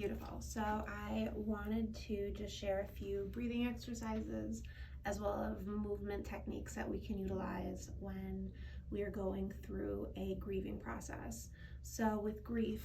Beautiful. So I wanted to just share a few breathing exercises as well as movement techniques that we can utilize when we are going through a grieving process. So with grief,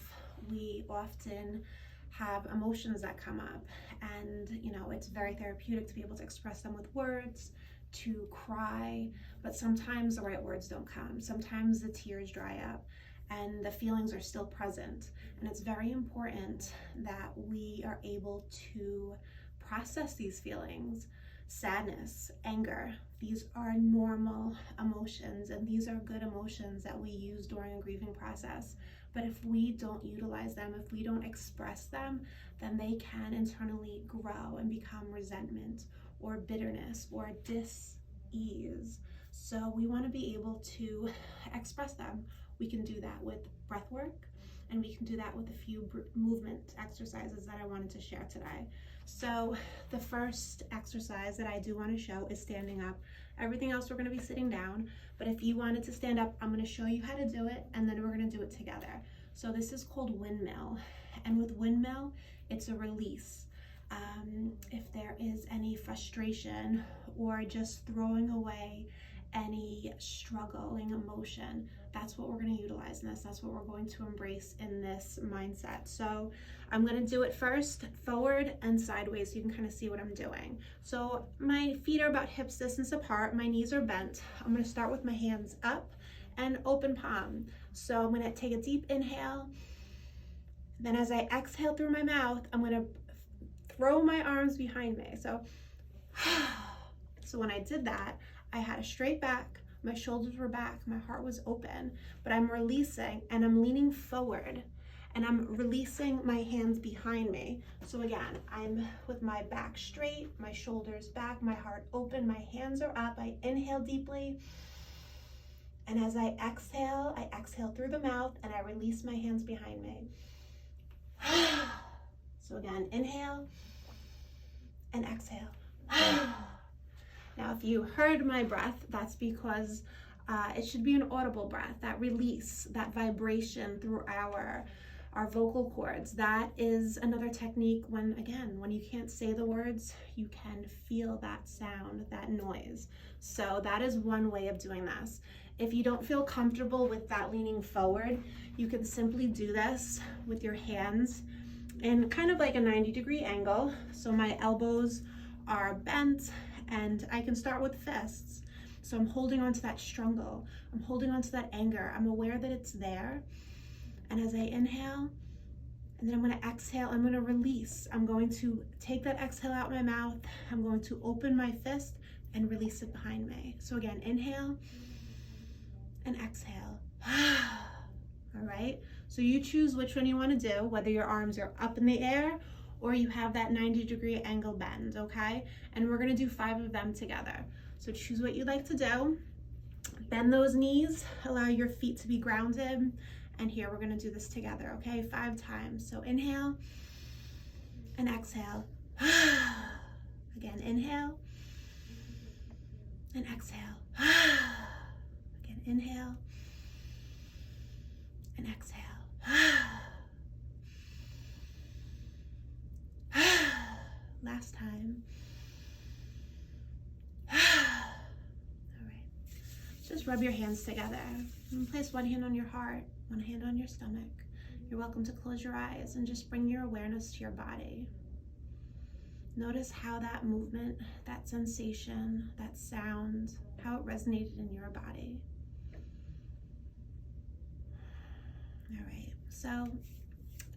we often have emotions that come up, and it's very therapeutic to be able to express them with words, to cry, but sometimes the right words don't come. Sometimes the tears dry up and the feelings are still present. And it's very important that we are able to process these feelings. Sadness, anger, these are normal emotions, and these are good emotions that we use during a grieving process. But if we don't utilize them, if we don't express them, then they can internally grow and become resentment or bitterness or dis-ease. So we want to be able to express them. We can do that with breath work, and we can do that with a few movement exercises that I wanted to share today. So the first exercise that I do want to show is standing up. Everything else we're going to be sitting down, but if you wanted to stand up, I'm going to show you how to do it, and then we're going to do it together. So this is called windmill, and with windmill, it's a release. If there is any frustration or just throwing away any struggling emotion, that's what we're going to utilize in this. That's what we're going to embrace in this mindset. So I'm going to do it first forward and sideways so you can kind of see what I'm doing. So my feet are about hips distance apart, my knees are bent. I'm going to start with my hands up and open palm. So I'm going to take a deep inhale. Then as I exhale through my mouth, I'm going to throw my arms behind me. So when I did that, I had a straight back, my shoulders were back, my heart was open, but I'm releasing and I'm leaning forward and I'm releasing my hands behind me. So again, I'm with my back straight, my shoulders back, my heart open, my hands are up. I inhale deeply. And as I exhale through the mouth and I release my hands behind me. So again, inhale and exhale. Now, if you heard my breath, that's because it should be an audible breath, that release, that vibration through our vocal cords. That is another technique when you can't say the words, you can feel that sound, that noise. So that is one way of doing this. If you don't feel comfortable with that leaning forward, you can simply do this with your hands in kind of like a 90-degree angle. So my elbows are bent, and I can start with fists. So I'm holding on to that struggle. I'm holding on to that anger. I'm aware that it's there. And as I inhale, and then I'm going to exhale, I'm going to release. I'm going to take that exhale out my mouth. I'm going to open my fist and release it behind me. So again, inhale and exhale. All right. So you choose which one you want to do, whether your arms are up in the air or you have that 90-degree angle bend, okay? And we're gonna do 5 of them together. So choose what you'd like to do. Bend those knees, allow your feet to be grounded. And here we're gonna do this together, okay? 5 times. So inhale and exhale. Again, inhale and exhale. Again, inhale and exhale. Last time. All right. Just rub your hands together and place one hand on your heart, one hand on your stomach. You're welcome to close your eyes and just bring your awareness to your body. Notice how that movement, that sensation, that sound, how it resonated in your body. All right. So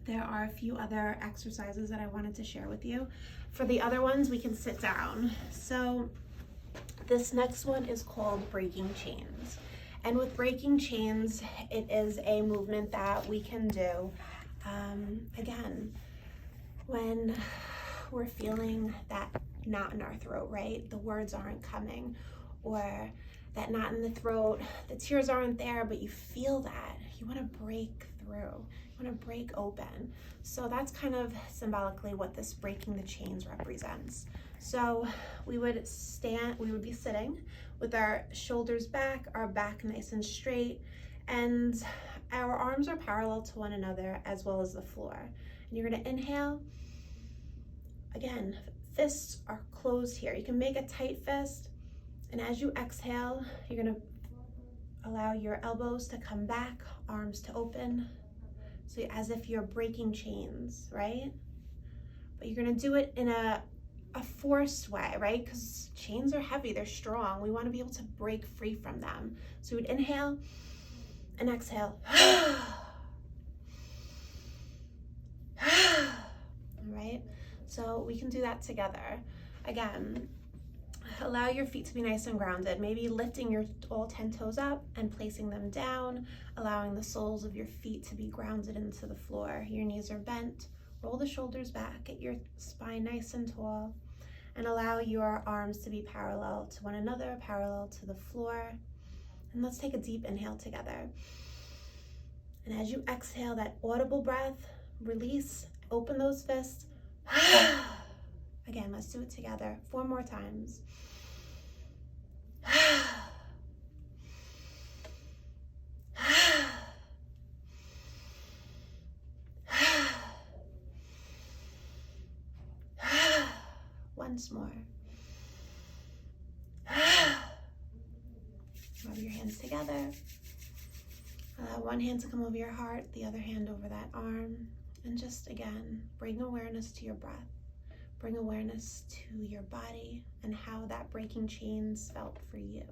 there are a few other exercises that I wanted to share with you. For the other ones, we can sit down. So this next one is called breaking chains. And with breaking chains, it is a movement that we can do. Again, when we're feeling that knot in our throat, right? The words aren't coming, or that knot in the throat, the tears aren't there, but you feel that. You want to break through. You want to break open. So that's kind of symbolically what this breaking the chains represents. So we would be sitting with our shoulders back, our back nice and straight, and our arms are parallel to one another as well as the floor. And you're gonna inhale. Again, fists are closed here. You can make a tight fist. And as you exhale, you're gonna allow your elbows to come back, arms to open. So as if you're breaking chains, right? But you're gonna do it in a forced way, right? Because chains are heavy, they're strong. We wanna be able to break free from them. So we would inhale and exhale. All right, so we can do that together. Again, allow your feet to be nice and grounded, maybe lifting your all 10 toes up and placing them down, allowing the soles of your feet to be grounded into the floor. Your knees are bent, roll the shoulders back, get your spine nice and tall, and allow your arms to be parallel to one another, parallel to the floor. And let's take a deep inhale together. And as you exhale, that audible breath, release, open those fists. Again, let's do it together 4 more times. Once more. Rub your hands together. Allow one hand to come over your heart, the other hand over that arm. And just again, bring awareness to your breath. Bring awareness to your body and how that breaking chains felt for you.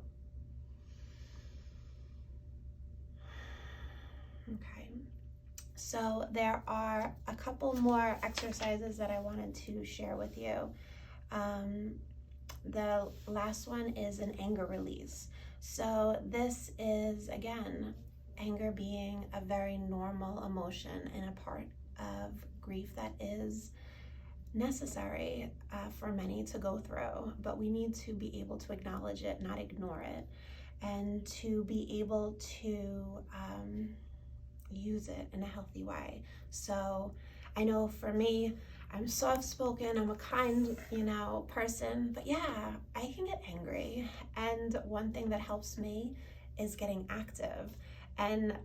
Okay, so there are a couple more exercises that I wanted to share with you. The last one is an anger release. So this is, again, anger being a very normal emotion and a part of grief that is necessary for many to go through, but we need to be able to acknowledge it, not ignore it, and to be able to use it in a healthy way. So I know for me, I'm soft-spoken, I'm a kind, person, but yeah, I can get angry. And one thing that helps me is getting active. And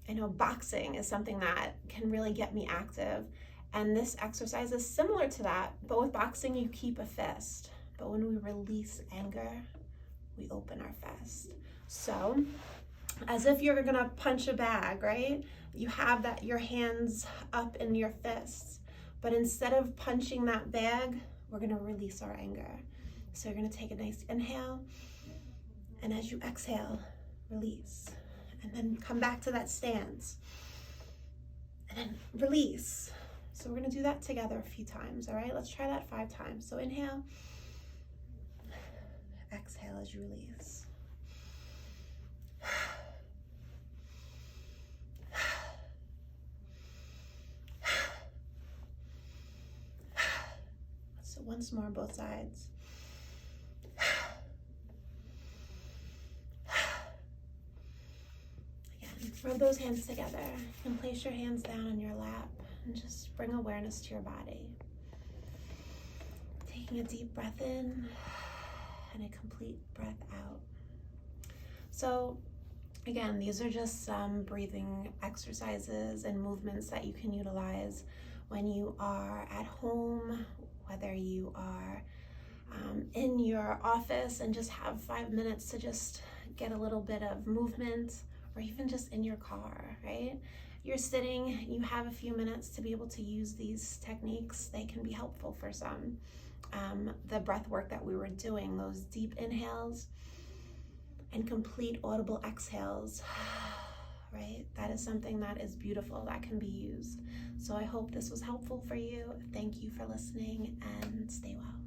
I know boxing is something that can really get me active. And this exercise is similar to that, but with boxing, you keep a fist. But when we release anger, we open our fist. So, as if you're gonna punch a bag, right? You have your hands up in your fists. But instead of punching that bag, we're gonna release our anger. So you're gonna take a nice inhale, and as you exhale, release. And then come back to that stance. And then release. So we're gonna do that together a few times, all right? Let's try that 5 times. So inhale, exhale as you release. So once more, both sides. Again, rub those hands together and place your hands down on your lap and just bring awareness to your body. Taking a deep breath in and a complete breath out. So again, these are just some breathing exercises and movements that you can utilize when you are at home, whether you are in your office and just have 5 minutes to just get a little bit of movement, or even just in your car, right? You're sitting, you have a few minutes to be able to use these techniques. They can be helpful for some. The breath work that we were doing, those deep inhales and complete audible exhales, right? That is something that is beautiful, that can be used. So I hope this was helpful for you. Thank you for listening, and stay well.